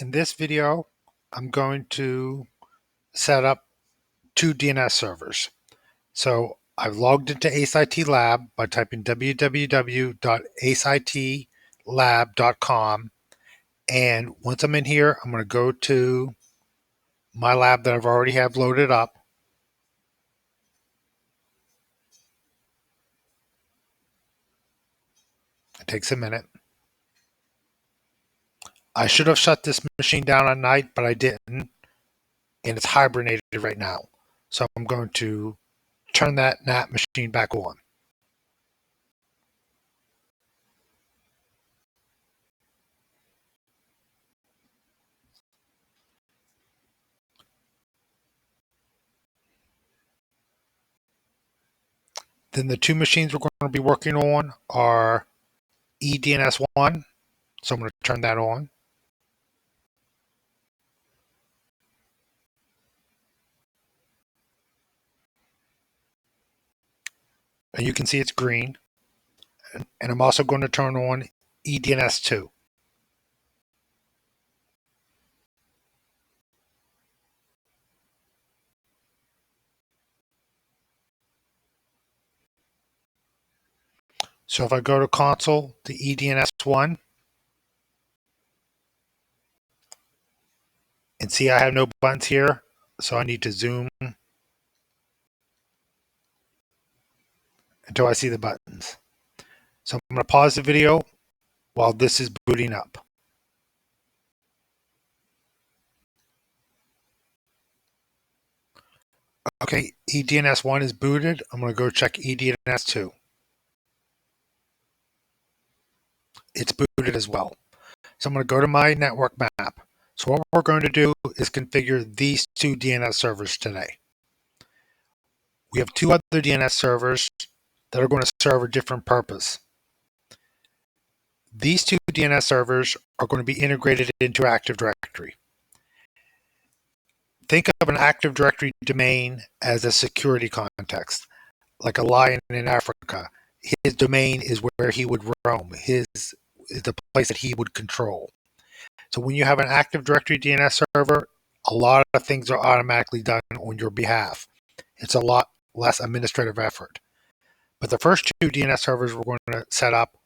In this video, I'm going to set up two DNS servers. So I've logged into AceIT Lab by typing www.aceitlab.com. And once I'm in here, I'm going to go to my lab that I've already have loaded up. It takes a minute. I should have shut this machine down at night, but I didn't. And it's hibernated right now. So I'm going to turn that NAT machine back on. Then the two machines we're going to be working on are eDNS1. So I'm going to turn that on. And you can see it's green. And I'm also going to turn on eDNS2. So if I go to console, the eDNS1, and see I have no buttons here, so I need to zoom until I see the buttons. So I'm going to pause the video while this is booting up. Okay, eDNS1 is booted. I'm going to go check eDNS2. It's booted as well. So I'm going to go to my network map. So what we're going to do is configure these two DNS servers today. We have two other DNS servers that are going to serve a different purpose. These two DNS servers are going to be integrated into Active Directory. Think of an Active Directory domain as a security context, like a lion in Africa. His domain is where he would roam. His is the place that he would control. So when you have an Active Directory DNS server, a lot of things are automatically done on your behalf. It's a lot less administrative effort. But the first two DNS servers we're going to set up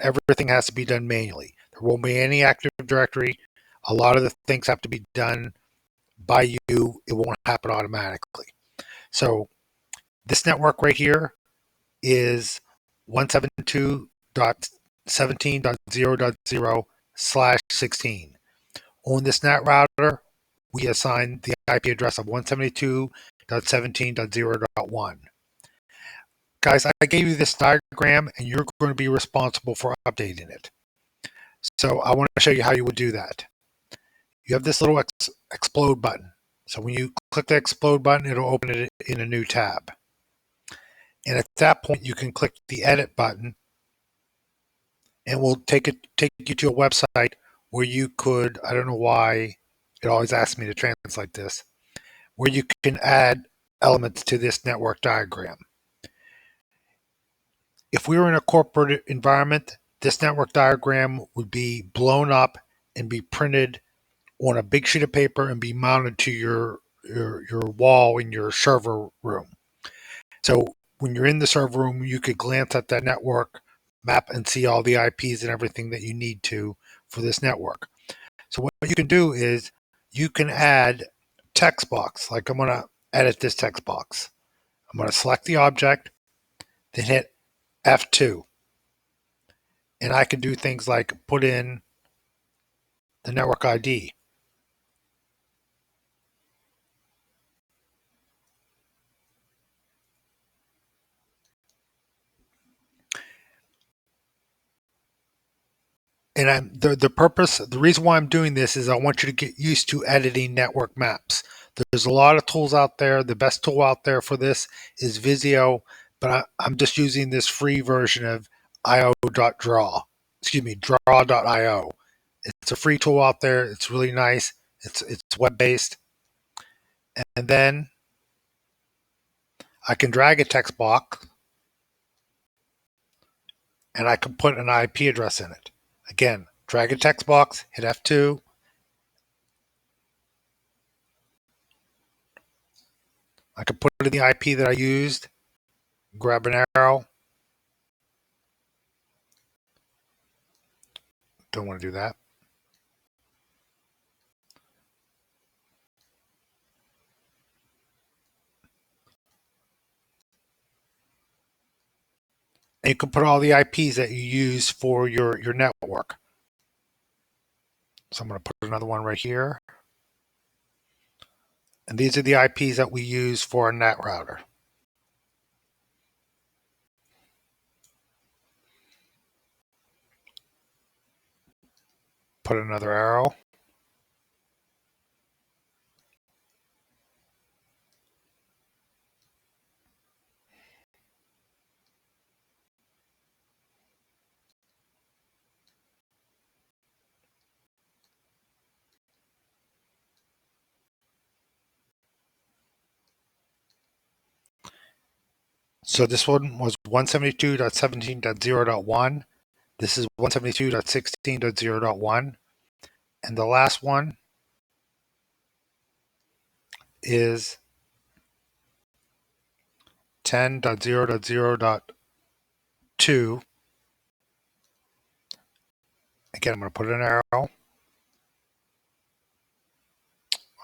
everything has to be done manually. There won't be any Active Directory. A lot of the things have to be done by you. It won't happen automatically. So this network right here is 172.17.0.0/16. On this NAT router, we assign the IP address of 172.17.0.1. Guys, I gave you this diagram, and you're going to be responsible for updating it. So I want to show you how you would do that. You have this little explode button. So when you click the explode button, it'll open it in a new tab. And at that point, you can click the edit button, and we'll take you to a website where you could, I don't know why it always asks me to translate this, where you can add elements to this network diagram. If we were in a corporate environment, this network diagram would be blown up and be printed on a big sheet of paper and be mounted to your wall in your server room. So when you're in the server room, you could glance at that network map and see all the IPs and everything that you need to for this network. So what you can do is you can add text box. Like I'm going to edit this text box. I'm going to select the object, then hit F2. And I can do things like put in the network ID. And the reason why I'm doing this is I want you to get used to editing network maps. There's a lot of tools out there. The best tool out there for this is Visio, but I'm just using this free version of io.draw. Draw.io. It's a free tool out there. It's really nice. It's web-based. And then I can drag a text box and I can put an IP address in it. Again, drag a text box, hit F2, I could put in the IP that I used, grab an arrow. Don't want to do that. And you can put all the IPs that you use for your network. So I'm going to put another one right here. And these are the IPs that we use for our NAT router. Put another arrow. So this one was 172.17.0.1. This is 172.16.0.1. And the last one is 10.0.0.2. Again, I'm going to put an arrow.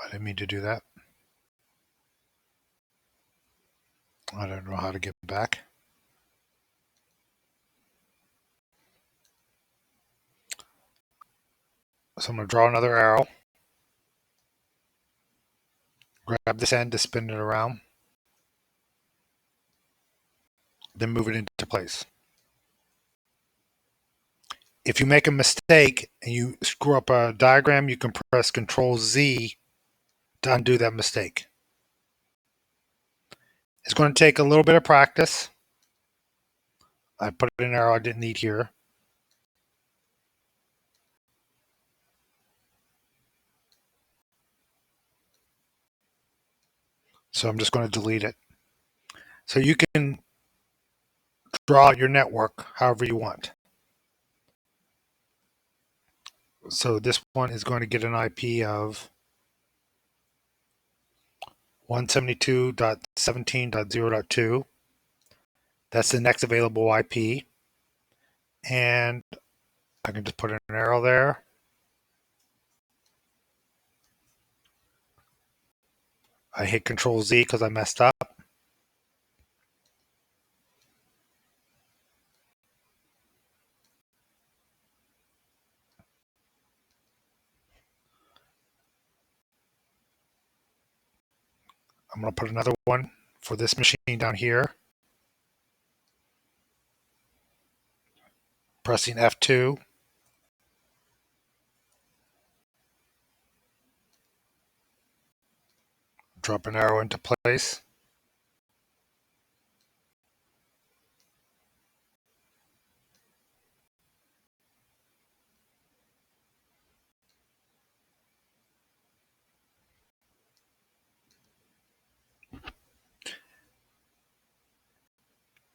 I didn't mean to do that. I don't know how to get back. So I'm going to draw another arrow. Grab this end to spin it around. Then move it into place. If you make a mistake and you screw up a diagram, you can press Control-Z to undo that mistake. It's going to take a little bit of practice. I put an arrow I didn't need here. So I'm just going to delete it. So you can draw your network however you want. So this one is going to get an IP of 172.17.0.2. That's the next available IP. And I can just put an arrow there. I hit Control-Z because I messed up. I'm going to put another one for this machine down here. Pressing F2. Drop an arrow into place.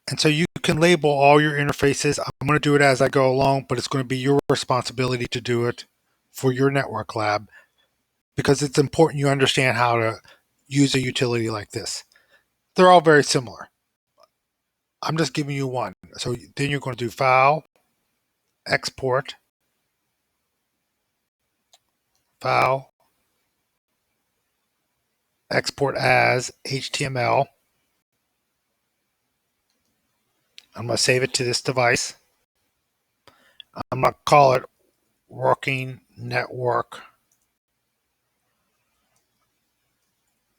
And so you can label all your interfaces. I'm going to do it as I go along, but it's going to be your responsibility to do it for your network lab because it's important you understand how to use a utility like this. They're all very similar. I'm just giving you one. So then you're going to do File, Export, File, Export as HTML. I'm going to save it to this device. I'm going to call it Working Network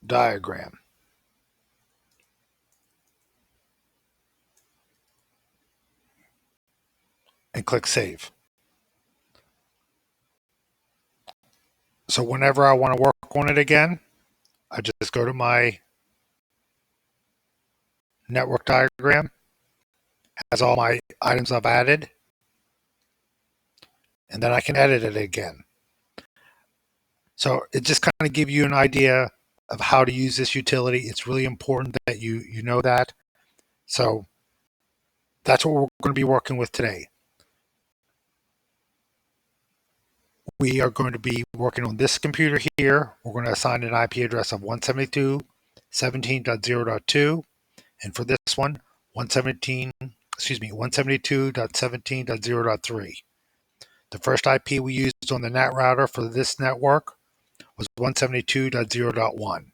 Diagram. And click Save. So whenever I want to work on it again, I just go to my network diagram, has all my items I've added, and then I can edit it again. So it just kind of gives you an idea of how to use this utility. It's really important that you know that. So that's what we're going to be working with today. We are going to be working on this computer here. We're going to assign an IP address of 172.17.0.2, and for this one, 172.17.0.3. The first IP we used on the NAT router for this network was 172.0.1.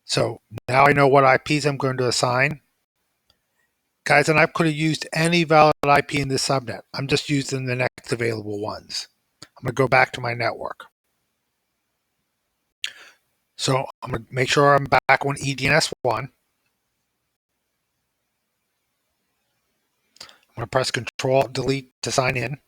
So now I know what IPs I'm going to assign. Guys, and I could have used any valid IP in this subnet. I'm just using the next available ones. I'm going to go back to my network. So I'm going to make sure I'm back on eDNS1. I'm going to press Control-Delete to sign in.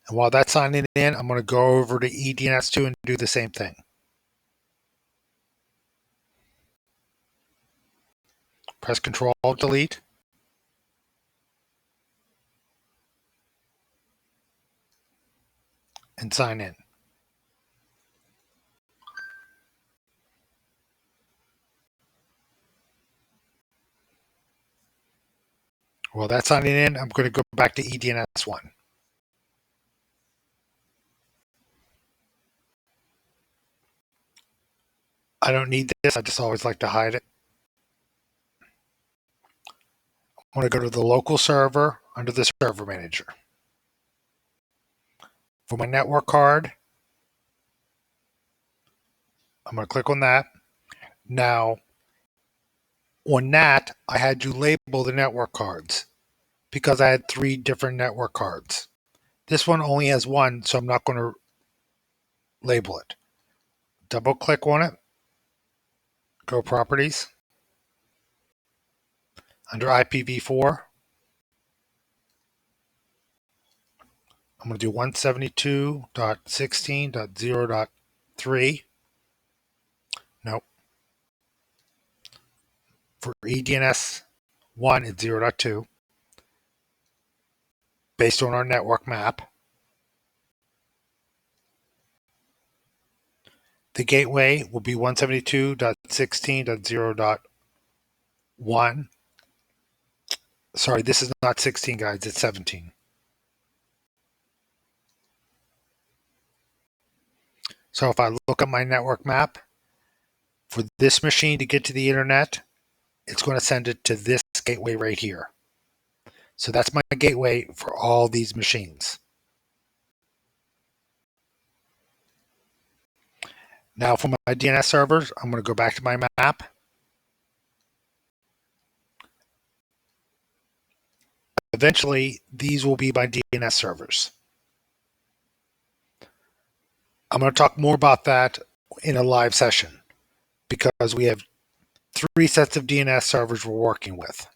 And while that's signing in, I'm going to go over to eDNS2 and do the same thing. Press Control-Delete. And sign in. While that's signing in, I'm going to go back to eDNS1. I don't need this. I just always like to hide it. I want to go to the local server under the server manager. For my network card, I'm going to click on that. Now, on NAT, I had you label the network cards because I had 3 different network cards. This one only has 1, so I'm not going to label it. Double click on it. Go Properties. Under IPv4, I'm going to do 172.16.0.3. Nope. For eDNS 1, it's 0.2. Based on our network map. The gateway will be 172.16.0.1. Sorry, this is not 16, guys. It's 17. So if I look at my network map, for this machine to get to the internet, it's going to send it to this gateway right here. So that's my gateway for all these machines. Now for my DNS servers, I'm going to go back to my map. Eventually, these will be my DNS servers. I'm going to talk more about that in a live session because we have 3 sets of DNS servers we're working with.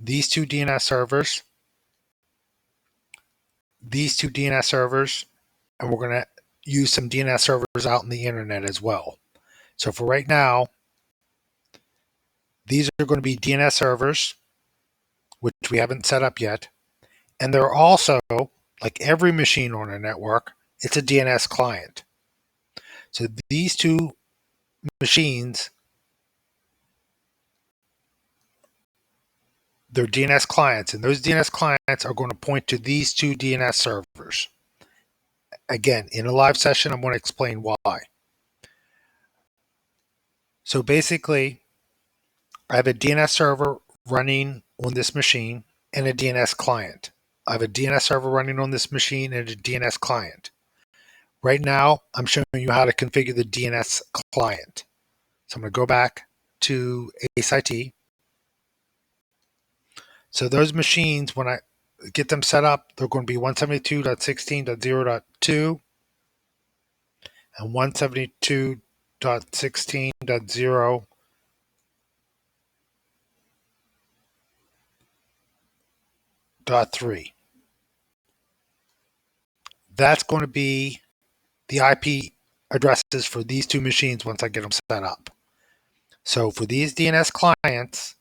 These 2 DNS servers, and we're going to use some DNS servers out in the internet as well. So for right now, these are going to be DNS servers, which we haven't set up yet. And they're also, like every machine on a network, it's a DNS client. So these 2 machines, they're DNS clients, and those DNS clients are going to point to these 2 DNS servers. Again, in a live session, I'm going to explain why. So basically, I have a DNS server running on this machine and a DNS client. I have a DNS server running on this machine and a DNS client. Right now, I'm showing you how to configure the DNS client. So I'm going to go back to ACE-IT. So those machines, when I get them set up, they're going to be 172.16.0.2 and 172.16.0.3. That's going to be the IP addresses for these 2 machines once I get them set up. So for these DNS clients,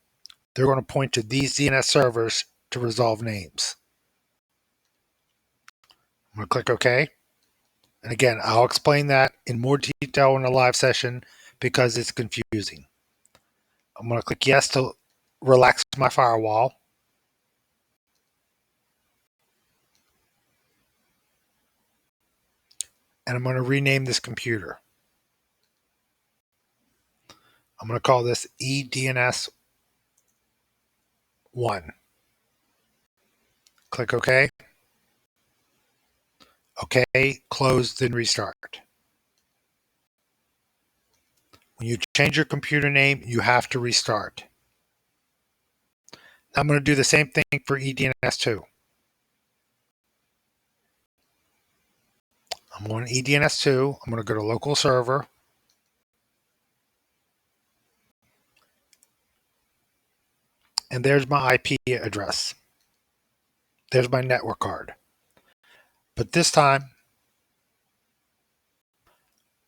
they're going to point to these DNS servers to resolve names. I'm going to click OK. And again, I'll explain that in more detail in a live session because it's confusing. I'm going to click yes to relax my firewall. And I'm going to rename this computer. I'm going to call this eDNS1. Click OK. OK, close, then restart. When you change your computer name, you have to restart. I'm going to do the same thing for eDNS2. I'm going to eDNS2. I'm going to go to local server. And there's my IP address. There's my network card. But this time,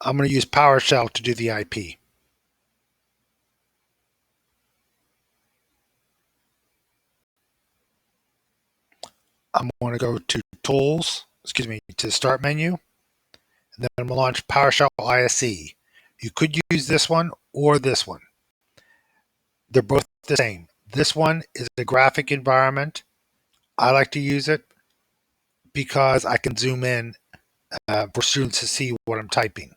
I'm going to use Powershell to do the IP. I'm going to go to Tools, to the Start menu, and then I'm going to launch PowerShell ISE. You could use this one or this one. They're both the same. This one is a graphic environment. I like to use it because I can zoom in for students to see what I'm typing.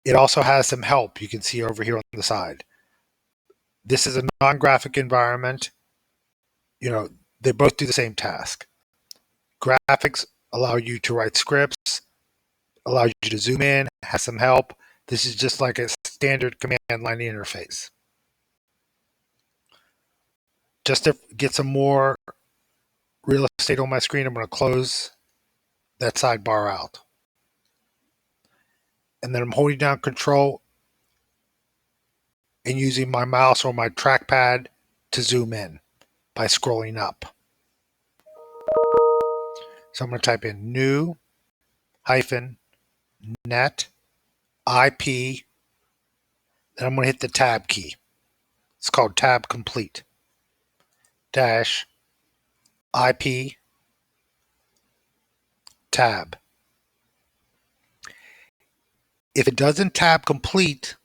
It also has some help you can see over here on the side. This is a non-graphic environment. They both do the same task. Graphics allow you to write scripts, allows you to zoom in, has some help. This is just like a standard command line interface. Just to get some more real estate on my screen, I'm going to close that sidebar out. And then I'm holding down Control and using my mouse or my trackpad to zoom in by scrolling up. So I'm going to type in new -net IP. Then I'm going to hit the tab key. It's called tab complete. -IP tab. If it doesn't tab complete,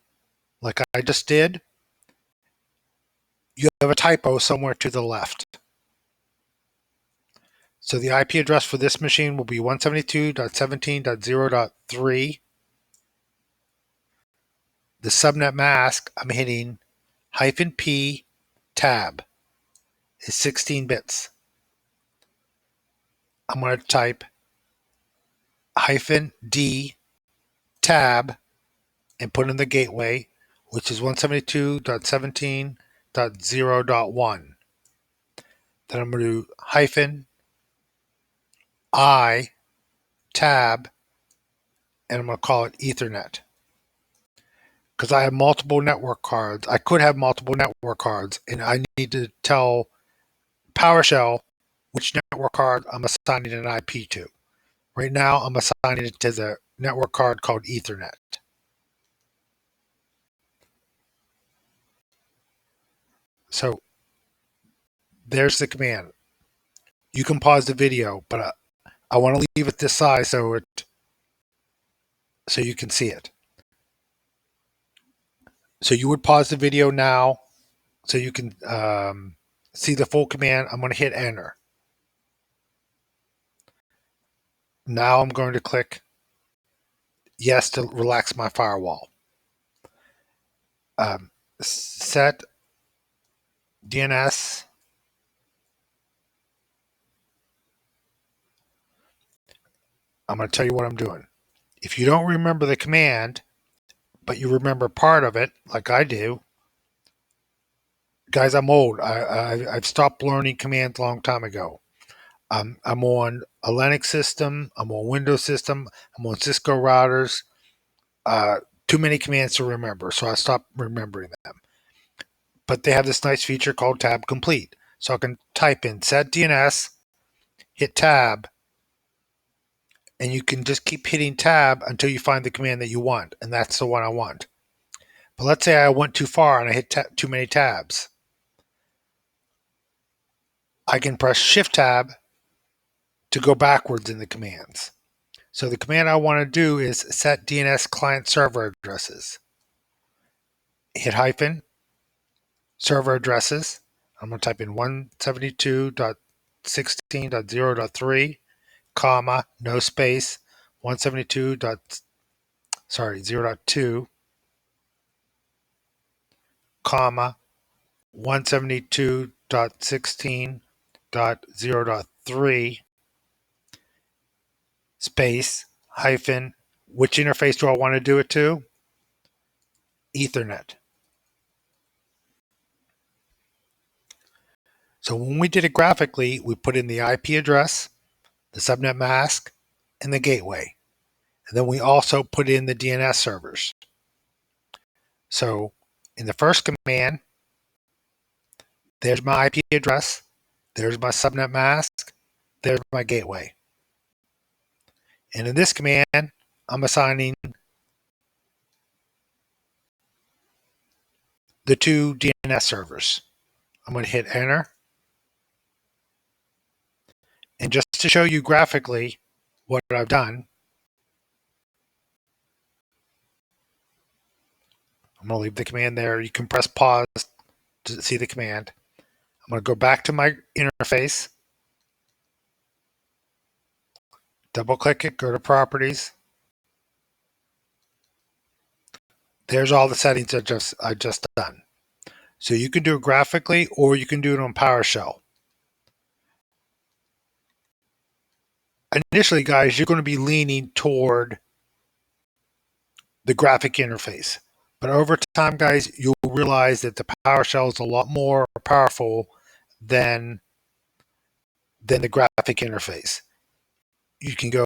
like I just did, you have a typo somewhere to the left. So the IP address for this machine will be 172.17.0.3. The subnet mask, I'm hitting -P tab, is 16 bits. I'm going to type -D tab and put in the gateway, which is 172.17.0.1. Then I'm going to do -I tab, and I'm going to call it Ethernet. Because I have multiple network cards. I could have multiple network cards, and I need to tell PowerShell which network card I'm assigning an IP to. Right now, I'm assigning it to the network card called Ethernet. So there's the command. You can pause the video, but I want to leave it this size so you can see it. So you would pause the video now so you can see the full command. I'm going to hit enter. Now I'm going to click yes to relax my firewall. Set DNS. I'm going to tell you what I'm doing. If you don't remember the command, but you remember part of it, like I do, guys, I'm old. I've stopped learning commands a long time ago. I'm on a Linux system. I'm on Windows system. I'm on Cisco routers. Too many commands to remember, so I stopped remembering them. But they have this nice feature called tab complete. So I can type in set DNS, hit tab, and you can just keep hitting tab until you find the command that you want, and that's the one I want. But let's say I went too far and I hit too many tabs. I can press Shift Tab to go backwards in the commands. So the command I want to do is set DNS client server addresses. Hit hyphen, server addresses. I'm going to type in 172.16.0.3, comma, no space, 0.2, comma, 172.16.0.3, space, hyphen, which interface do I want to do it to? Ethernet. So when we did it graphically, we put in the IP address, the subnet mask, and the gateway. And then we also put in the DNS servers. So in the first command, there's my IP address, there's my subnet mask, there's my gateway. And in this command, I'm assigning the two DNS servers. I'm going to hit enter. And just to show you graphically what I've done, I'm going to leave the command there. You can press pause to see the command. I'm going to go back to my interface, double click it, go to properties. There's all the settings I just done. So you can do it graphically or you can do it on PowerShell. Initially, guys, you're going to be leaning toward the graphic interface. But over time, guys, you'll realize that the PowerShell is a lot more powerful than the graphic interface. You can go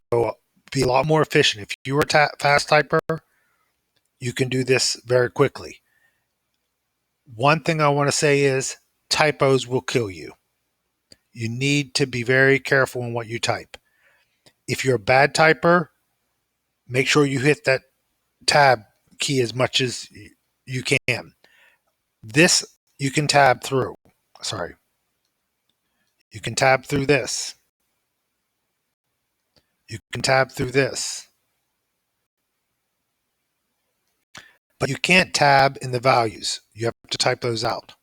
be a lot more efficient. If you're a fast typer, you can do this very quickly. One thing I want to say is typos will kill you. You need to be very careful in what you type. If you're a bad typer, make sure you hit that tab key as much as you can. This you can tab through. Sorry. You can tab through this. You can tab through this. But you can't tab in the values. You have to type those out.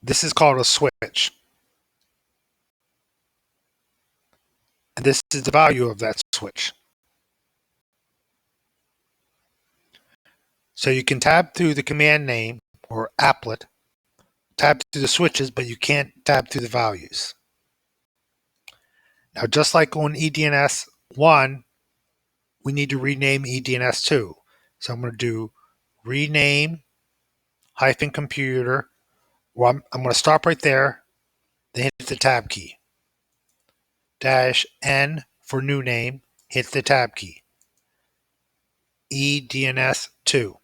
This is called a switch. And this is the value of that switch. So you can tab through the command name or applet, tab through the switches, but you can't tab through the values. Now, just like on eDNS 1, we need to rename eDNS 2. So I'm going to do rename hyphen computer. Well, I'm going to stop right there, then hit the tab key. -N for new name, hit the tab key. eDNS 2.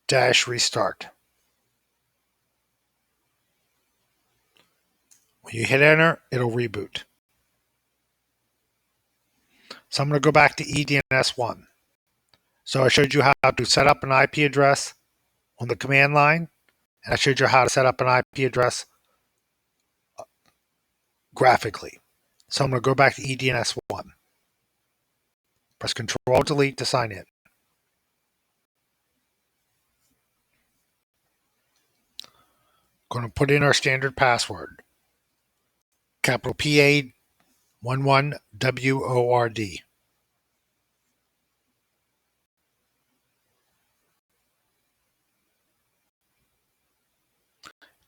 -restart. When you hit enter, it'll reboot. So I'm going to go back to eDNS 1. So I showed you how to set up an IP address on the command line, and I showed you how to set up an IP address graphically. So I'm going to go back to eDNS 1. Press Control Delete to sign in. Going to put in our standard password. Capital PA11WORD.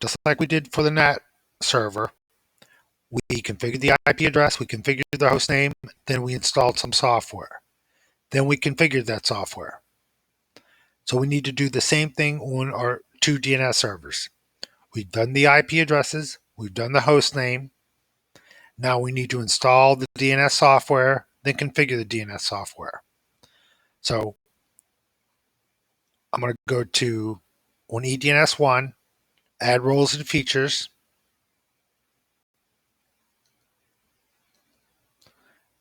Just like we did for the NAT server, we configured the IP address, we configured the host name, then we installed some software. Then we configured that software. So we need to do the same thing on our two DNS servers. We've done the IP addresses, we've done the host name. Now we need to install the DNS software, then configure the DNS software. So I'm going to go to on eDNS 1, add roles and features.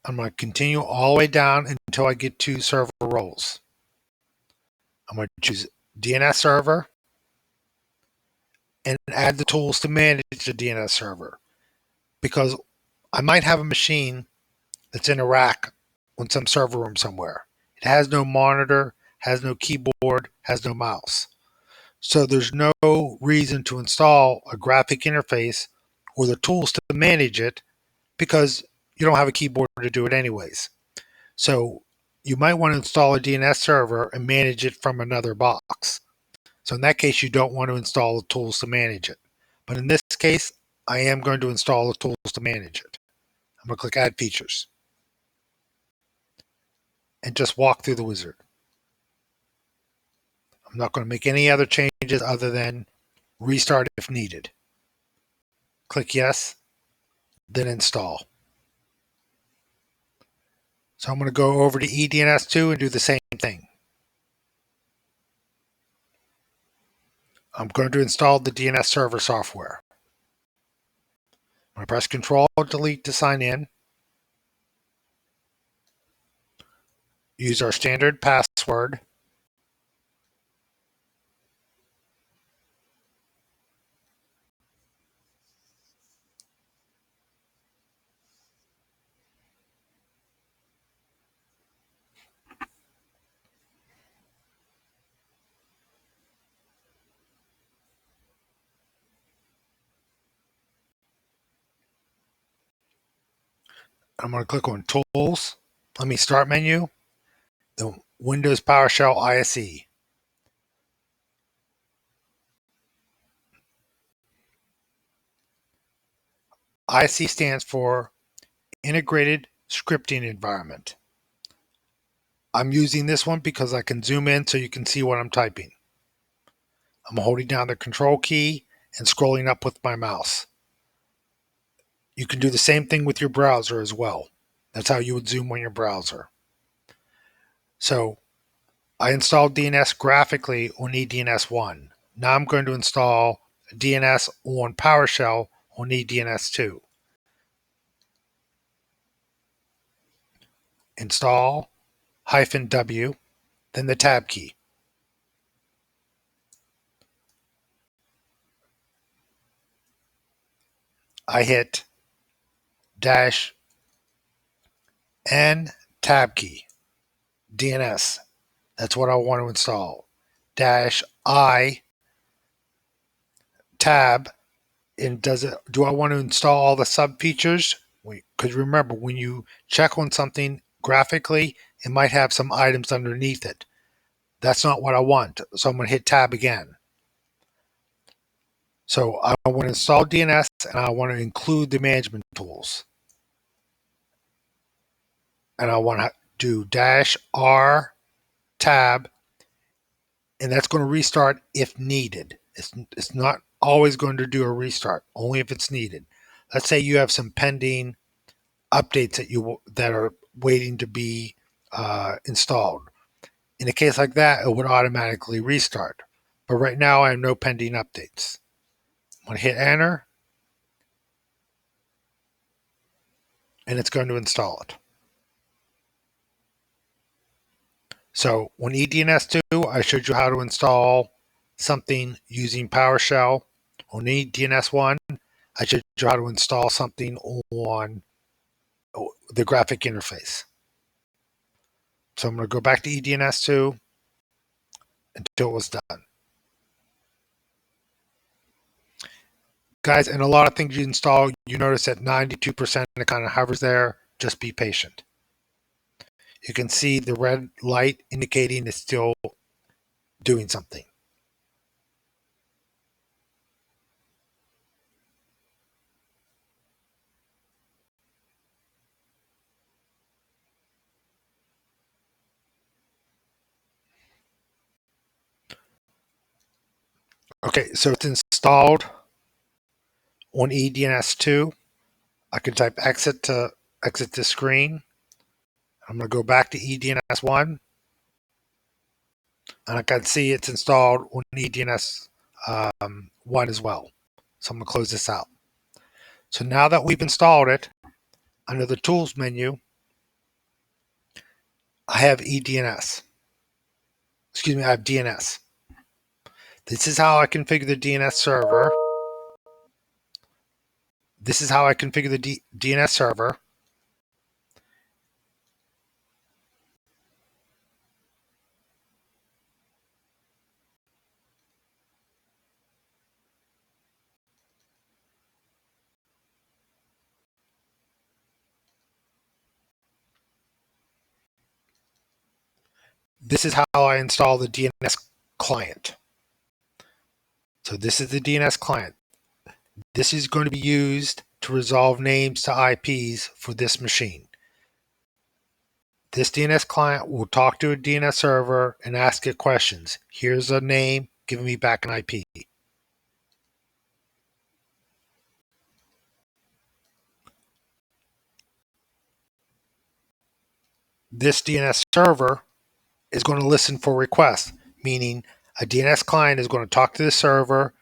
I'm going to continue all the way down until I get to server roles. I'm going to choose DNS server and add the tools to manage the DNS server, because I might have a machine that's in a rack on some server room somewhere. It has no monitor, has no keyboard, has no mouse. So there's no reason to install a graphic interface or the tools to manage it because you don't have a keyboard to do it anyways. So you might want to install a DNS server and manage it from another box. So in that case, you don't want to install the tools to manage it. But in this case, I am going to install the tools to manage it. I'm going to click Add Features and just walk through the wizard. I'm not going to make any other changes other than restart if needed. Click Yes, then Install. So I'm going to go over to eDNS2 and do the same thing. I'm going to install the DNS server software. I'm going to press Control Delete to sign in. Use our standard password. I'm going to click on Tools. Start menu. The Windows PowerShell ISE. ISE stands for Integrated Scripting Environment. I'm using this one because I can zoom in so you can see what I'm typing. I'm holding down the Control key and scrolling up with my mouse. You can do the same thing with your browser as well. That's how you would zoom on your browser. So I installed DNS graphically on eDNS1. Now I'm going to install DNS on PowerShell on eDNS2. Install -W, then the Tab key. I hit -N Tab key. DNS. That's what I want to install. -I tab. And do I want to install all the sub features? Because remember, when you check on something graphically, it might have some items underneath it. That's not what I want. So I'm going to hit tab again. So I want to install DNS and I want to include the management tools. And I want to do -R tab, and that's going to restart if needed. It's not always going to do a restart, only if it's needed. Let's say you have some pending updates that are waiting to be installed. In a case like that, it would automatically restart. But right now, I have no pending updates. I'm going to hit enter, and it's going to install it. So on eDNS2, I showed you how to install something using PowerShell. On eDNS1, I showed you how to install something on the graphic interface. So I'm going to go back to eDNS2 until it was done. Guys, and a lot of things you install, you notice at 92% it kind of hovers there. Just be patient. You can see the red light indicating it's still doing something. Okay, so it's installed on eDNS2. I can type exit to exit the screen. I'm going to go back to eDNS1. And I can see it's installed on eDNS1 as well. So I'm going to close this out. So now that we've installed it, under the Tools menu, I have eDNS. Excuse me, I have DNS. This is how I configure the DNS server. This is how I configure the DNS server. this is how I install the DNS client. So this is the DNS client. This is going to be used to resolve names to IPs for this machine. This DNS client will talk to a DNS server and ask it questions. Here's a name, give me back an IP. This DNS server is going to listen for requests, meaning a DNS client is going to talk to the server.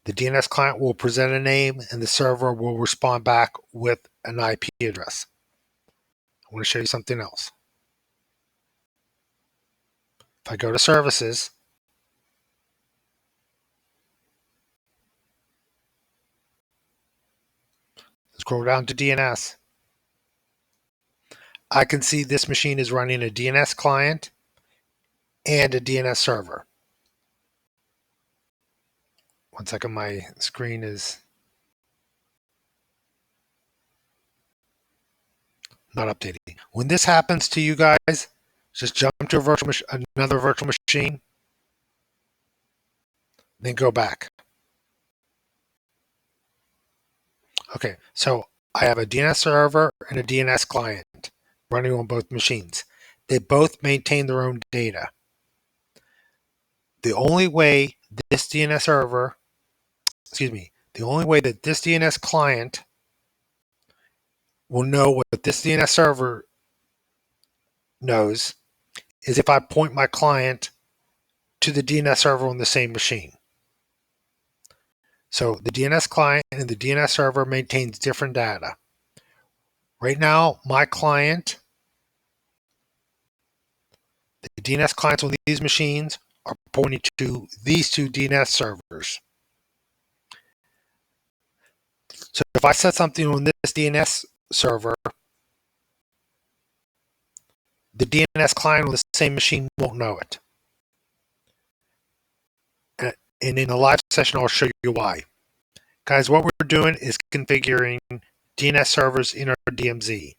The DNS client will present a name and the server will respond back with an IP address. I want to show you something else. If I go to services, scroll down to DNS, I can see this machine is running a DNS client and a DNS server. One second, my screen is not updating. When this happens to you guys, just jump to another virtual machine, then go back. Okay, so I have a DNS server and a DNS client running on both machines. They both maintain their own data. The only way this DNS server, the only way that this DNS client will know what this DNS server knows is if I point my client to the DNS server on the same machine. So the DNS client and the DNS server maintains different data. Right now, my client, the DNS clients on these machines are pointing to these two DNS servers. So if I set something on this DNS server, the DNS client on the same machine won't know it. And in the live session, I'll show you why. Guys, what we're doing is configuring DNS servers in our DMZ.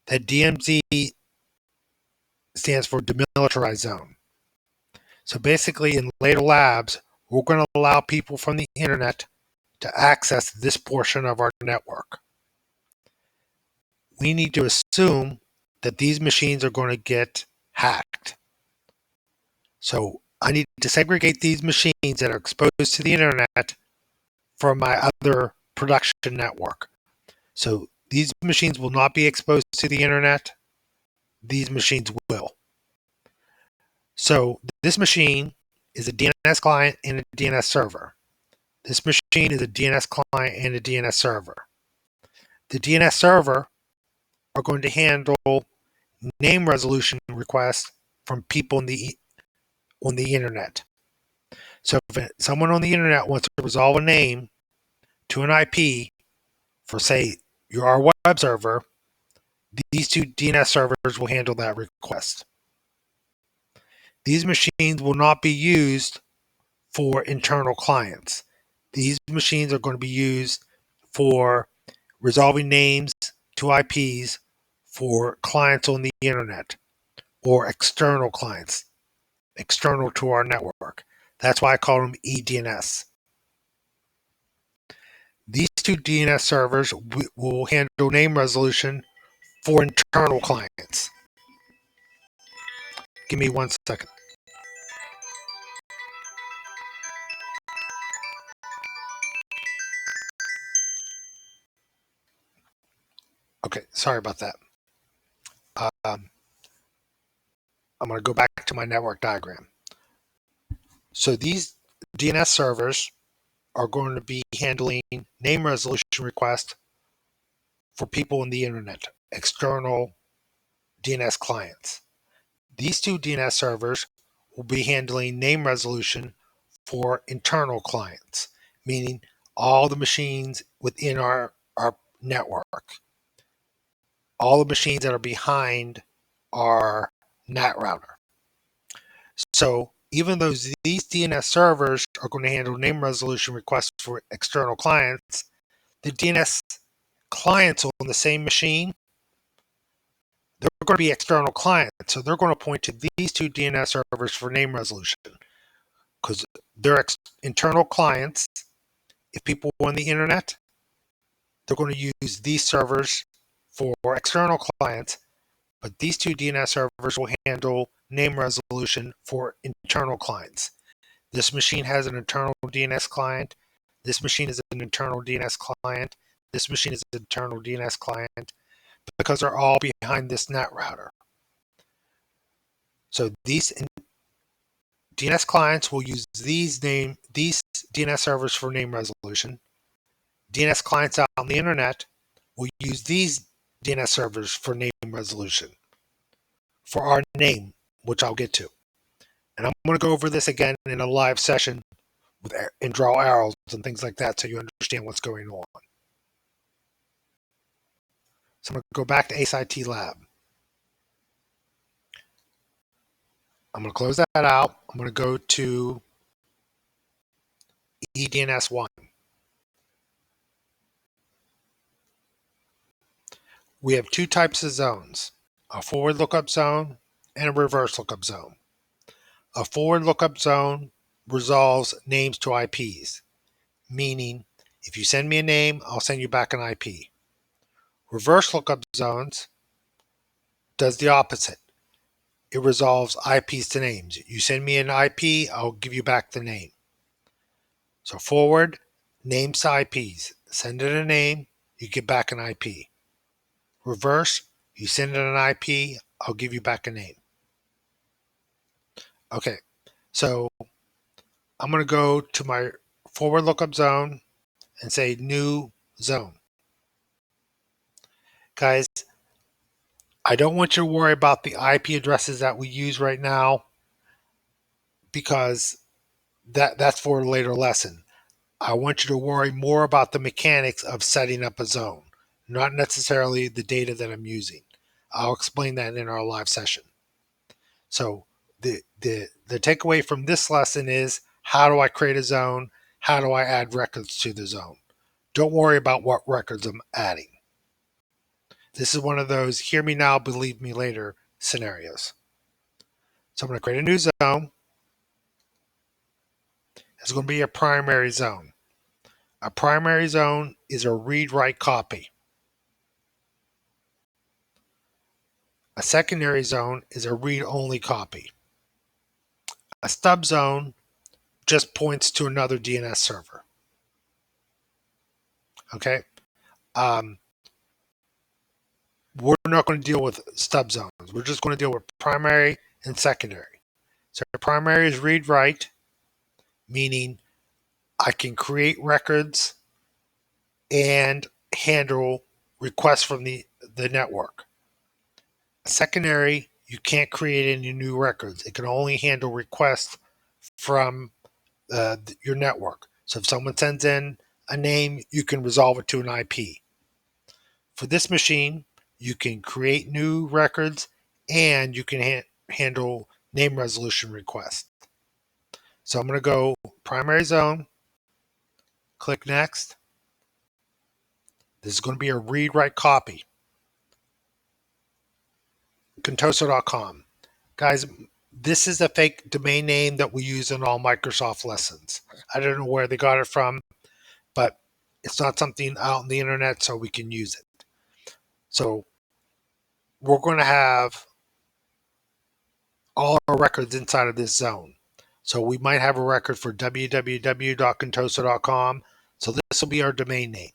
That DMZ stands for Demilitarized Zone. So basically, in later labs, we're going to allow people from the internet to access this portion of our network. We need to assume that these machines are going to get hacked. So I need to segregate these machines that are exposed to the internet from my other production network. So these machines will not be exposed to the internet. These machines will. So this machine is a DNS client and a DNS server. This machine is a DNS client and a DNS server. The DNS server are going to handle name resolution requests from people on the internet. So if someone on the internet wants to resolve a name to an IP for, say, our web server, these two DNS servers will handle that request. These machines will not be used for internal clients. These machines are going to be used for resolving names to IPs for clients on the internet or external clients, external to our network. That's why I call them eDNS. These two DNS servers will handle name resolution for internal clients. Give me 1 second. Okay, sorry about that. I'm going to go back to my network diagram. So these DNS servers are going to be handling name resolution requests for people on the internet, external DNS clients. These two DNS servers will be handling name resolution for internal clients, meaning all the machines within our network, all the machines that are behind our NAT router. So even though these DNS servers are going to handle name resolution requests for external clients, the DNS clients on the same machine, they're going to be external clients. So they're going to point to these two DNS servers for name resolution because they're internal clients. If people on the internet, they're going to use these servers for external clients, but these two DNS servers will handle name resolution for internal clients. This machine has an internal DNS client. This machine is an internal DNS client. This machine is an internal DNS client because they're all behind this NAT router. So these DNS clients will use these DNS servers for name resolution. DNS clients out on the internet will use these DNS servers for name resolution for our name, which I'll get to. And I'm going to go over this again in a live session and draw arrows and things like that so you understand what's going on. So I'm going to go back to ACE-IT Lab. I'm going to close that out. I'm going to go to eDNS1. We have two types of zones, a forward lookup zone and a reverse lookup zone. A forward lookup zone resolves names to IPs, meaning if you send me a name, I'll send you back an IP. Reverse lookup zones does the opposite. It resolves IPs to names. You send me an IP, I'll give you back the name. So forward, names to IPs. Send it a name, you get back an IP. Reverse, you send it an IP, I'll give you back a name. Okay, so I'm going to go to my forward lookup zone and say new zone. Guys, I don't want you to worry about the IP addresses that we use right now because that's for a later lesson. I want you to worry more about the mechanics of setting up a zone, not necessarily the data that I'm using. I'll explain that in our live session. So the takeaway from this lesson is, how do I create a zone? How do I add records to the zone? Don't worry about what records I'm adding. This is one of those hear me now, believe me later scenarios. So I'm going to create a new zone. It's going to be a primary zone. A primary zone is a read-write copy. A secondary zone is a read-only copy. A stub zone just points to another DNS server. Okay? We're not going to deal with stub zones. We're just going to deal with primary and secondary. So primary is read-write, meaning I can create records and handle requests from the network. Secondary, you can't create any new records. It can only handle requests from your network. So if someone sends in a name, you can resolve it to an IP. For this machine, you can create new records and you can handle name resolution requests. So I'm going to go primary zone, click next. This is going to be a read-write copy. Contoso.com. Guys, this is a fake domain name that we use in all Microsoft lessons. I don't know where they got it from, but it's not something out on the internet, so we can use it. So we're going to have all our records inside of this zone. So we might have a record for www.contoso.com. So this will be our domain name.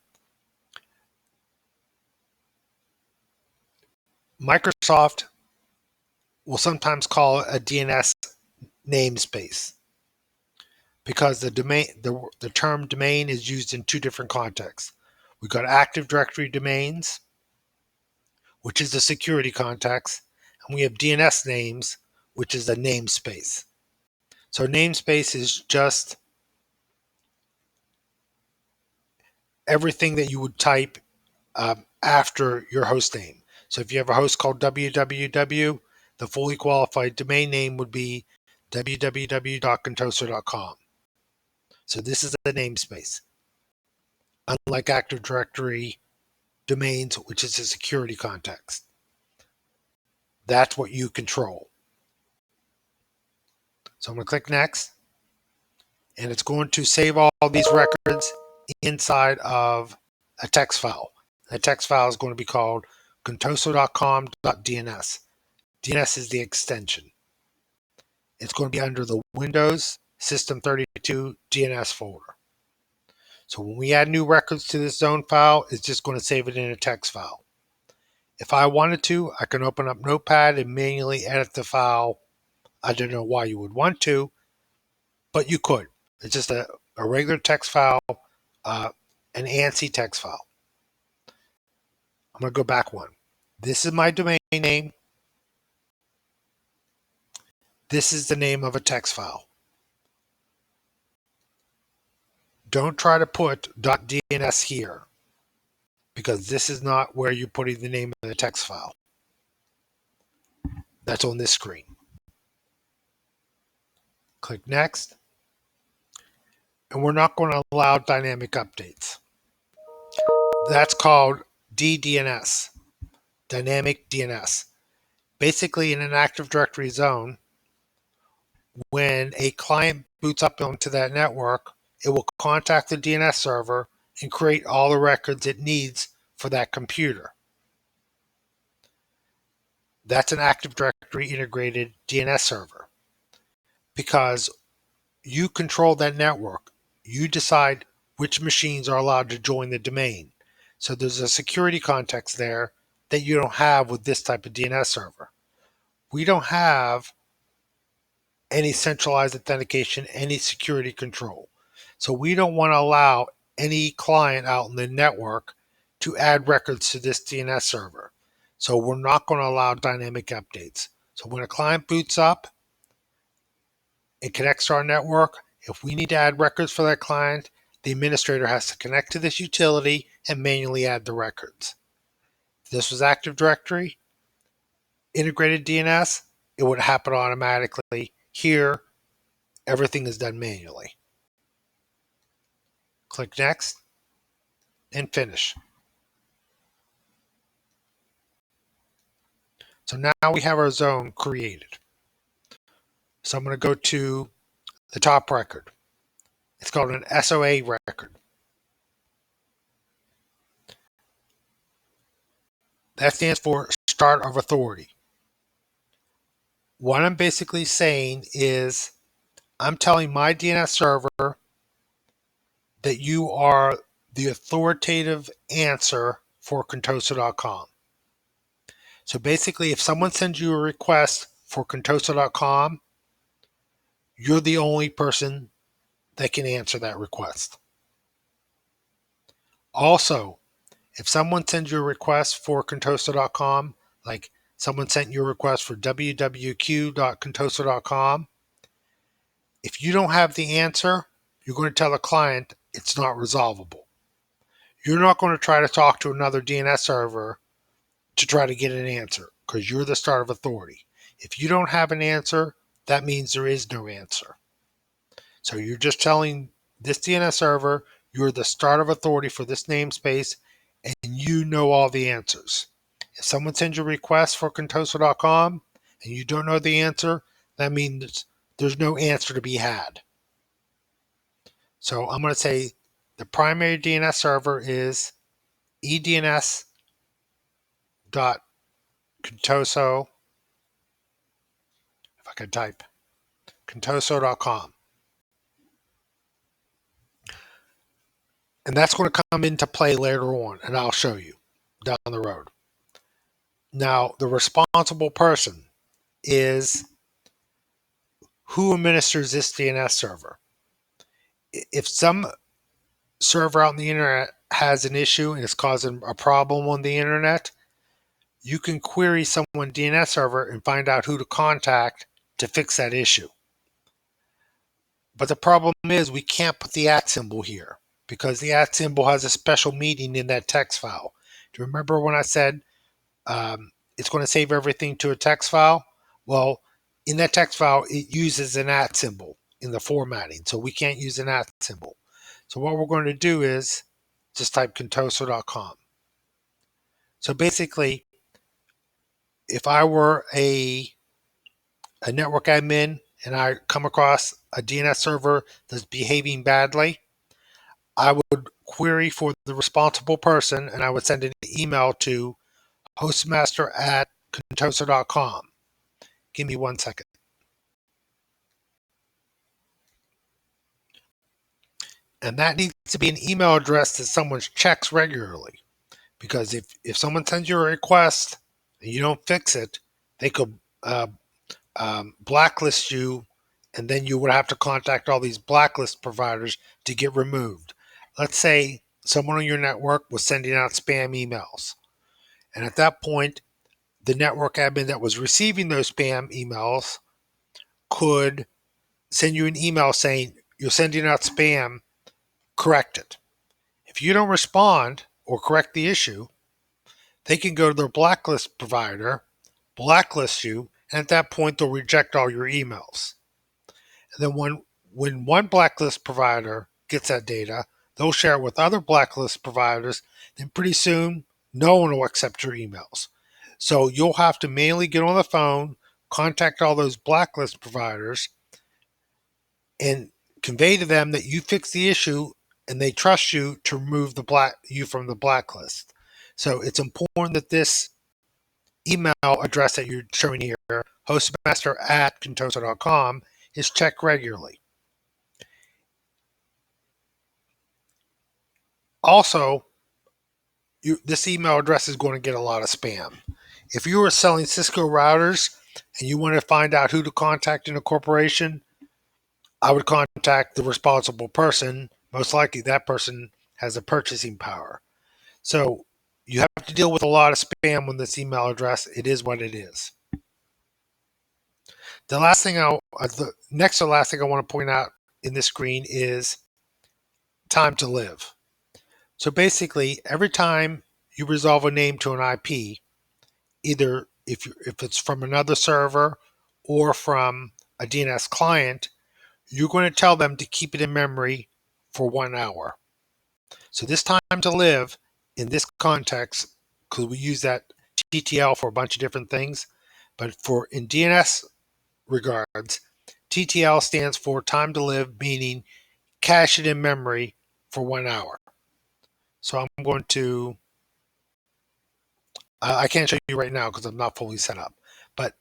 Microsoft will sometimes call it a DNS namespace because the term domain is used in two different contexts. We've got Active Directory domains, which is the security context, and we have DNS names, which is a namespace. So namespace is just everything that you would type after your host name. So if you have a host called www, the fully qualified domain name would be www.contoso.com. So this is a namespace, unlike Active Directory domains, which is a security context. That's what you control. So I'm going to click next, and it's going to save all these records inside of a text file. The text file is going to be called contoso.com.dns. DNS is the extension. It's going to be under the Windows System 32 DNS folder. So when we add new records to this zone file, it's just going to save it in a text file. If I wanted to, I can open up Notepad and manually edit the file. I don't know why you would want to, but you could. It's just a regular text file, an ANSI text file. I'm going to go back one. This is my domain name. This is the name of a text file. Don't try to put .dns here, because this is not where you're putting the name of the text file. That's on this screen. Click next. And we're not going to allow dynamic updates. That's called DDNS, dynamic DNS. Basically, in an Active Directory zone, when a client boots up onto that network, it will contact the DNS server and create all the records it needs for that computer. That's an Active Directory integrated DNS server, because you control that network. You decide which machines are allowed to join the domain. So there's a security context there that you don't have with this type of DNS server. We don't have any centralized authentication, any security control. So we don't want to allow any client out in the network to add records to this DNS server. So we're not going to allow dynamic updates. So when a client boots up, it connects to our network. If we need to add records for that client, the administrator has to connect to this utility and manually add the records. If this was Active Directory, integrated DNS, it would happen automatically. Here, everything is done manually. Click Next and finish. So now we have our zone created. So I'm going to go to the top record. It's called an SOA record. That stands for Start of Authority. What I'm basically saying is I'm telling my DNS server that you are the authoritative answer for contoso.com. So basically, if someone sends you a request for contoso.com, you're the only person that can answer that request. Also, if someone sends you a request for contoso.com, like someone sent you a request for wwq.contoso.com, if you don't have the answer, you're going to tell the client it's not resolvable. You're not going to try to talk to another DNS server to try to get an answer, because you're the start of authority. If you don't have an answer, that means there is no answer. So you're just telling this DNS server you're the start of authority for this namespace, and you know all the answers. If someone sends you a request for contoso.com and you don't know the answer, that means there's no answer to be had. So I'm going to say the primary DNS server is edns.contoso, if I could type, contoso.com. And that's going to come into play later on, and I'll show you down the road. Now, the responsible person is who administers this DNS server. If some server out on the internet has an issue and it's causing a problem on the internet, you can query someone's DNS server and find out who to contact to fix that issue. But the problem is we can't put the @ symbol here, because the @ symbol has a special meaning in that text file. Do you remember when I said it's going to save everything to a text file? Well, in that text file, it uses an @ symbol in the formatting, so we can't use an @ symbol. So what we're going to do is just type contoso.com. So basically, if I were a network admin and I come across a DNS server that's behaving badly, I would query for the responsible person and I would send an email to hostmaster@contoso.com. Give me 1 second. And that needs to be an email address that someone checks regularly. Because if someone sends you a request and you don't fix it, they could blacklist you, and then you would have to contact all these blacklist providers to get removed. Let's say someone on your network was sending out spam emails. And at that point, the network admin that was receiving those spam emails could send you an email saying, you're sending out spam, correct it. If you don't respond or correct the issue, they can go to their blacklist provider, blacklist you, and at that point they'll reject all your emails. And then when one blacklist provider gets that data, they'll share it with other blacklist providers, then pretty soon no one will accept your emails. So you'll have to manually get on the phone, contact all those blacklist providers, and convey to them that you fixed the issue and they trust you to remove you from the blacklist. So it's important that this email address that you're showing here, hostmaster@contoso.com, is checked regularly. Also, this email address is going to get a lot of spam. If you are selling Cisco routers and you want to find out who to contact in a corporation, I would contact the responsible person. Most likely that person has the purchasing power. So you have to deal with a lot of spam on this email address. It is what it is. The next to last thing I want to point out in this screen is time to live. So basically, every time you resolve a name to an IP, either if it's from another server or from a DNS client, you're going to tell them to keep it in memory for 1 hour. So this time to live in this context, because we use that TTL for a bunch of different things, but in DNS regards, TTL stands for time to live, meaning cache it in memory for 1 hour. So I'm going to, I can't show you right now because I'm not fully set up, but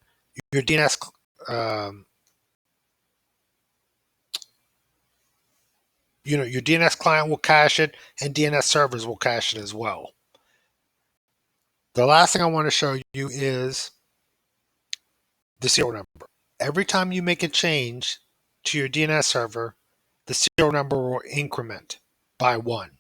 your DNS, your DNS client will cache it and DNS servers will cache it as well. The last thing I want to show you is the serial number. Every time you make a change to your DNS server, the serial number will increment by 1.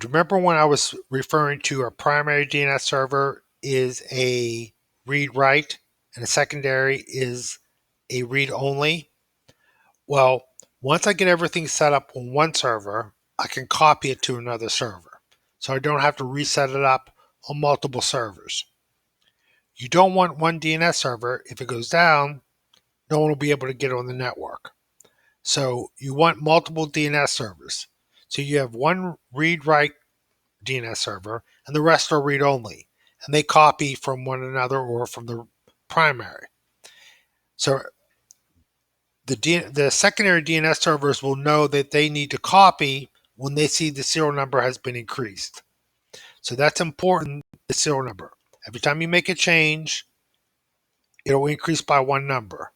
Remember when I was referring to a primary DNS server is a read-write and a secondary is a read-only? Well, once I get everything set up on one server, I can copy it to another server. So I don't have to reset it up on multiple servers. You don't want one DNS server. If it goes down, no one will be able to get on the network. So you want multiple DNS servers. So you have one read-write DNS server and the rest are read-only. And they copy from one another or from the primary. So the secondary DNS servers will know that they need to copy when they see the serial number has been increased. So that's important, the serial number. Every time you make a change, it'll increase by 1 number.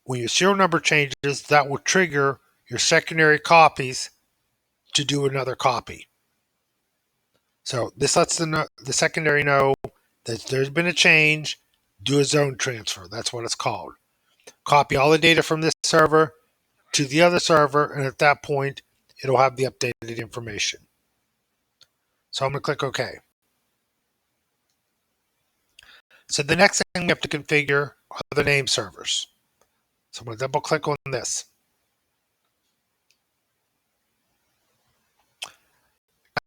When your serial number changes, that will trigger your secondary copies to do another copy. So this lets the secondary know that there's been a change, do a zone transfer. That's what it's called. Copy all the data from this server to the other server, and at that point, it'll have the updated information. So I'm going to click OK. So the next thing we have to configure are the name servers. So I'm going to double click on this.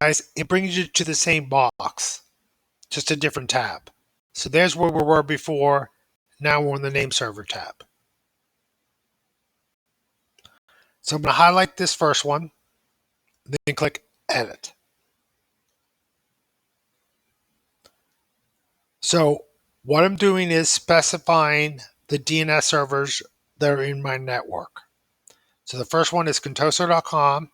Guys, it brings you to the same box, just a different tab. So there's where we were before. Now we're on the name server tab. So I'm going to highlight this first one, then click Edit. So what I'm doing is specifying the DNS servers that are in my network. So the first one is contoso.com.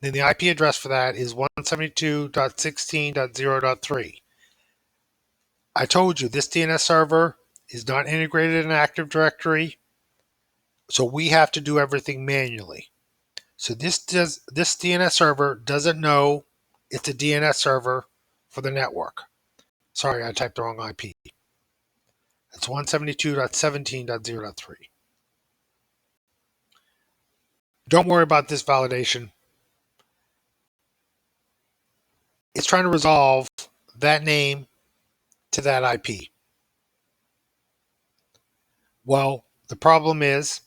Then the IP address for that is 172.16.0.3. I told you this DNS server is not integrated in Active Directory, so we have to do everything manually. So this DNS server doesn't know it's a DNS server for the network. Sorry, I typed the wrong IP. It's 172.17.0.3. Don't worry about this validation. It's trying to resolve that name to that IP. Well, the problem is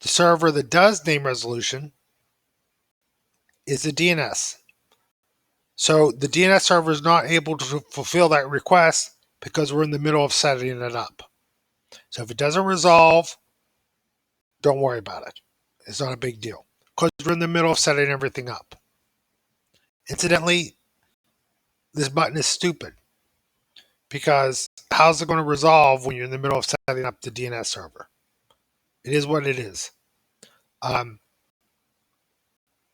the server that does name resolution is the DNS. So the DNS server is not able to fulfill that request because we're in the middle of setting it up. So if it doesn't resolve, don't worry about it. It's not a big deal because we're in the middle of setting everything up. Incidentally, this button is stupid because how's it going to resolve when you're in the middle of setting up the DNS server? It is what it is.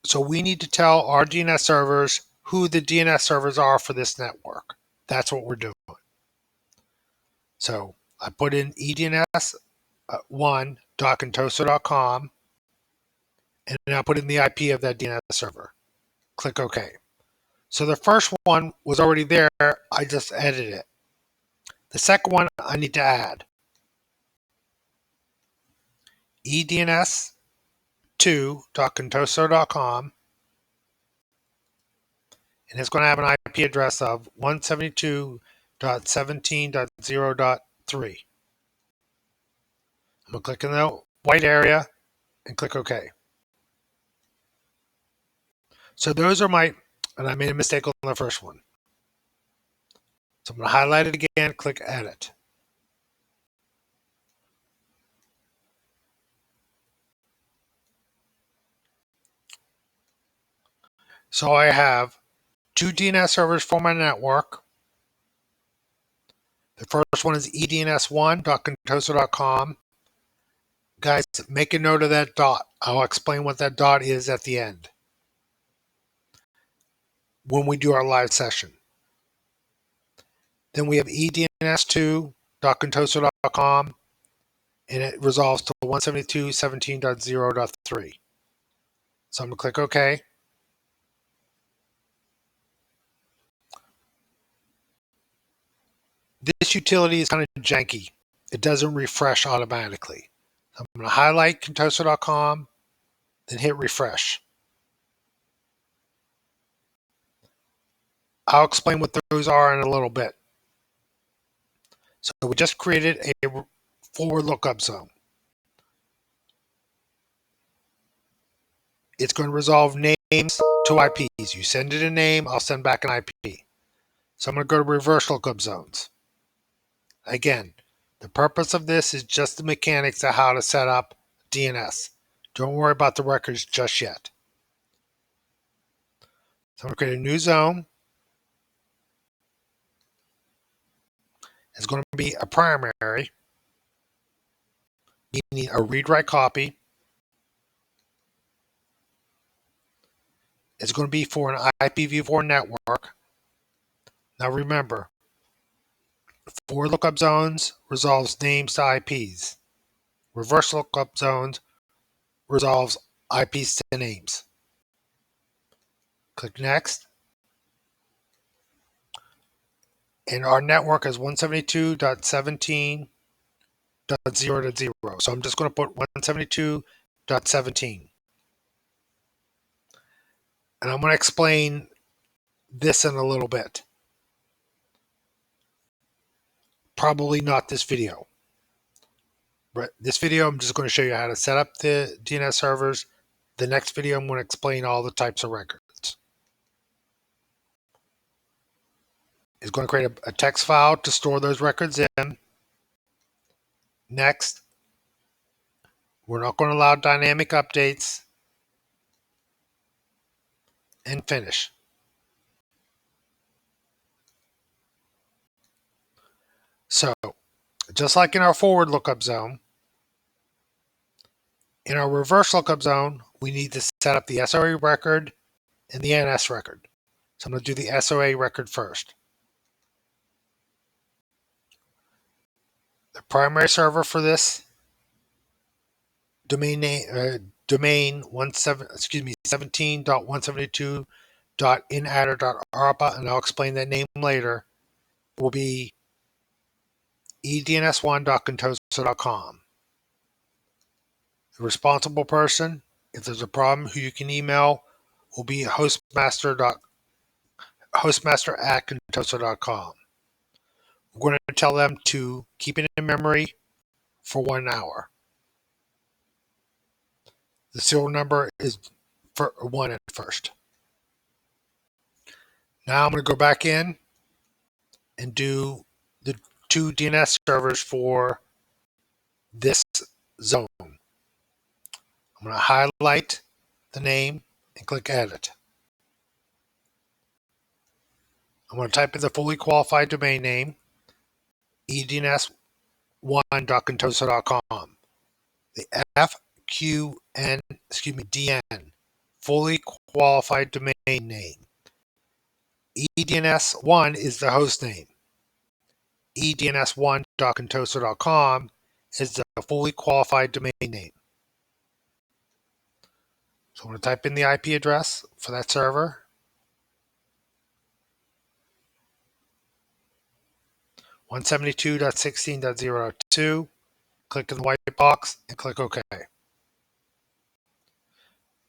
So we need to tell our DNS servers who the DNS servers are for this network. That's what we're doing. So I put in edns1.contoso.com and then I put in the IP of that DNS server. Click OK. So the first one was already there. I just edited it. The second one I need to add. edns2.contoso.com, and it's going to have an IP address of 172.17.0.3. I'm going to click in the white area and click OK. So those are my, and I made a mistake on the first one. So I'm going to highlight it again, click Edit. So I have two DNS servers for my network. The first one is edns1.contoso.com. Guys, make a note of that dot. I'll explain what that dot is at the end when we do our live session. Then we have edns2.contoso.com, and it resolves to 172.17.0.3. So I'm going to click OK. This utility is kind of janky. It doesn't refresh automatically. So I'm going to highlight contoso.com, then hit refresh. I'll explain what those are in a little bit. So we just created a forward lookup zone. It's going to resolve names to IPs. You send it a name, I'll send back an IP. So I'm going to go to reverse lookup zones. Again, the purpose of this is just the mechanics of how to set up DNS. Don't worry about the records just yet. So I'm going to create a new zone. It's going to be a primary, meaning a read-write copy. It's going to be for an IPv4 network. Now remember, forward lookup zones resolves names to IPs. Reverse lookup zones resolves IPs to names. Click Next. And our network is 172.17.0.0. So I'm just going to put 172.17. And I'm going to explain this in a little bit. Probably not this video. But this video, I'm just going to show you how to set up the DNS servers. The next video, I'm going to explain all the types of records. It's going to create a text file to store those records in. Next, we're not going to allow dynamic updates. And finish. So just like in our forward lookup zone, in our reverse lookup zone, we need to set up the SOA record and the NS record. So I'm going to do the SOA record first. The primary server for this domain name, domain 17.172.inadder.arpa, and I'll explain that name later, will be edns1.contoso.com. The responsible person, if there's a problem, who you can email will be hostmaster@contoso.com. We're going to tell them to keep it in memory for 1 hour. The serial number is for 1 at first. Now I'm going to go back in and do the 2 DNS servers for this zone. I'm going to highlight the name and click Edit. I'm going to type in the fully qualified domain name, edns1.contoso.com. The DN, fully qualified domain name. EDNS1 is the host name. edns1.contoso.com is the fully qualified domain name. So I'm going to type in the IP address for that server. 172.16.0.2. Click in the white box and click OK.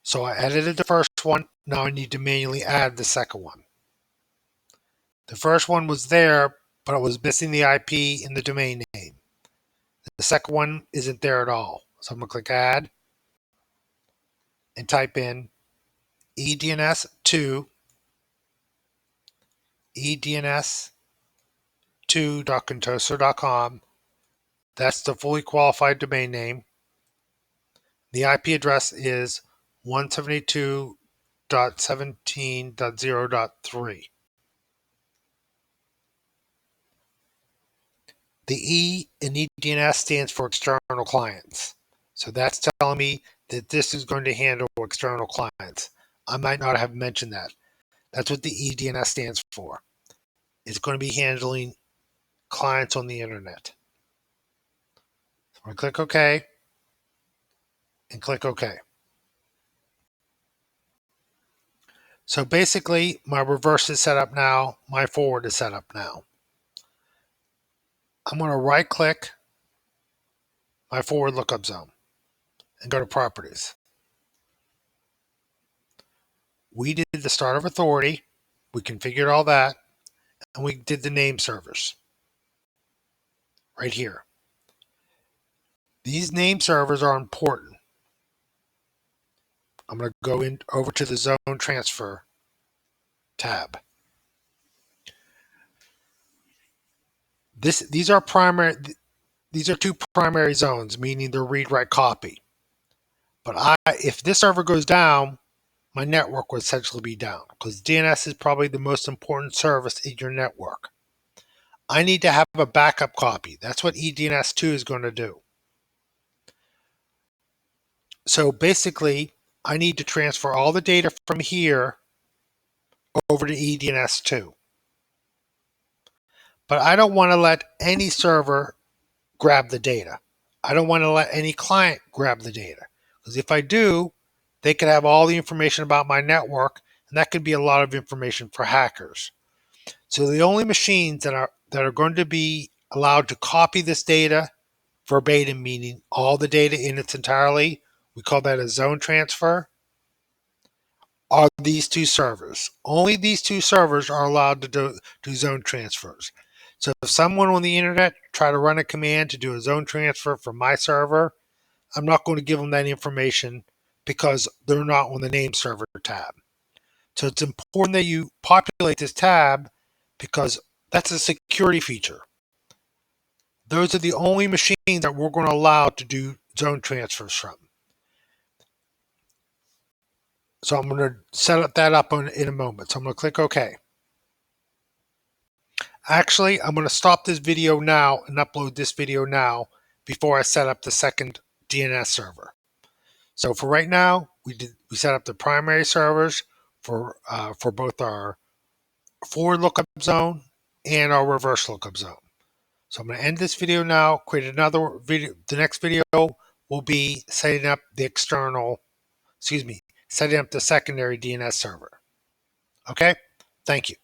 So I edited the first one. Now I need to manually add the second one. The first one was there, but it was missing the IP in the domain name. The second one isn't there at all. So I'm going to click Add and type in edns2 edns2.contoso.com. That's the fully qualified domain name. The IP address is 172.17.0.3. The E in EDNS stands for external clients. So that's telling me that this is going to handle external clients. I might not have mentioned that. That's what the EDNS stands for. It's going to be handling clients on the internet. So I'm going to click OK and click OK. So basically, my reverse is set up now. My forward is set up now. I'm going to right click my forward lookup zone and go to Properties. We did the start of authority. We configured all that. And we did the name servers right here. These name servers are important. I'm going to go over to the Zone Transfer tab. These are two primary zones, meaning they're read-write copy. But if this server goes down, my network will essentially be down because DNS is probably the most important service in your network. I need to have a backup copy. That's what eDNS2 is going to do. So basically, I need to transfer all the data from here over to eDNS2. But I don't want to let any server grab the data. I don't want to let any client grab the data. Because if I do, they could have all the information about my network, and that could be a lot of information for hackers. So the only machines that are going to be allowed to copy this data verbatim, meaning all the data in its entirety, we call that a zone transfer, are these two servers. Only these two servers are allowed to do zone transfers. So if someone on the internet try to run a command to do a zone transfer from my server, I'm not going to give them that information because they're not on the name server tab. So it's important that you populate this tab because that's a security feature. Those are the only machines that we're going to allow to do zone transfers from. So I'm going to set that up in a moment. So I'm going to click OK. Actually, I'm going to stop this video now and upload this video now before I set up the second DNS server. So for right now, we set up the primary servers for both our forward lookup zone and our reverse lookup zone. So I'm going to end this video now, create another video. The next video will be setting up the setting up the secondary DNS server. Okay, thank you.